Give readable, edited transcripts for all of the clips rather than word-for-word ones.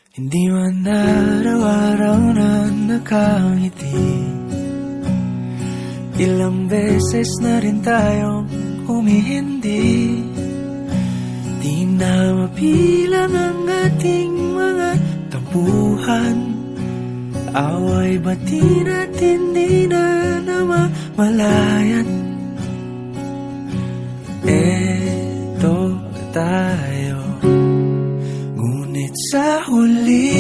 Hindi man araw-araw na nakangiti, ilang beses na rin tayong humihindi. Di na mabilang ang ating mga tampuhan, away bati natin di na namamalayan. Eto tayo, ngunit sa huli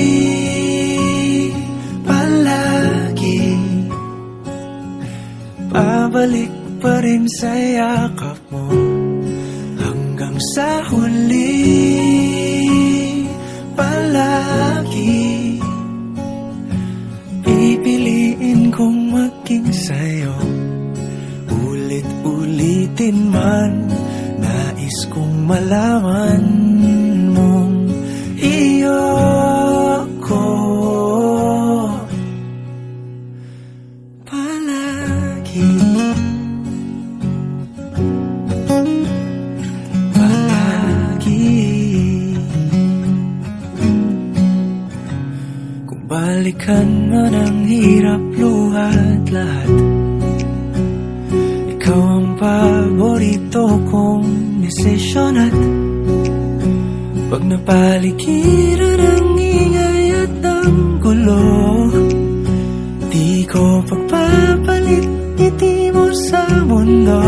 palagi pabalik pa rin sa yakap mo. Hanggang sa huli palagi pipiliin kong maging sa'yo. Ulit-ulitin man, nais kong malaman mong iyo ko palagi. Kung balikan man ang hirap, luhat lahat, ikaw ang paborito kong desisyon. At pag napaligiran ang ingay at ang gulo, di ko pagpapalit ngiti mo sa mundo.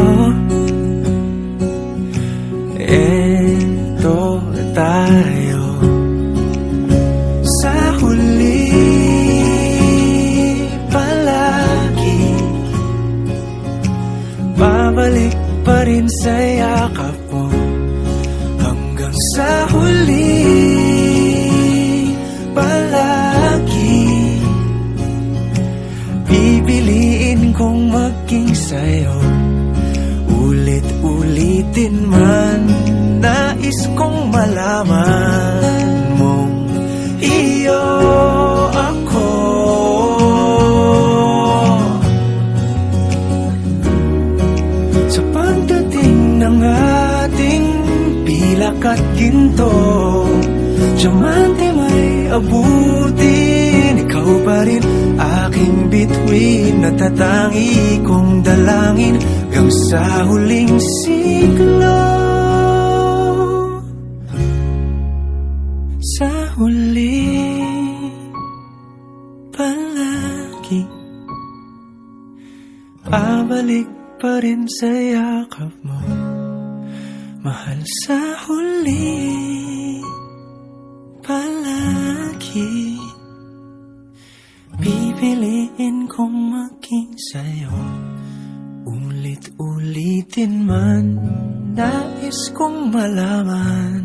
Eto tayo, sa huli palagi babalik pa rin sa yakap mo. Hanggang sa huli palagi pipiliin kong maging sa'yo. Ulit-ulitin man, nais kong malaman mong iyo ako. Sa pagdating ng ating pilak at ginto, diamante may abutin, ikaw pa rin aking bituin. Natatangi kong dalangin hanggang sa huling siglo. Sa huli palagi pabalik pa rin sa yakap mo. Mahal, sa huli palagi pipiliin kong maging sa'yo. Ulit-ulitin man, nais kong malaman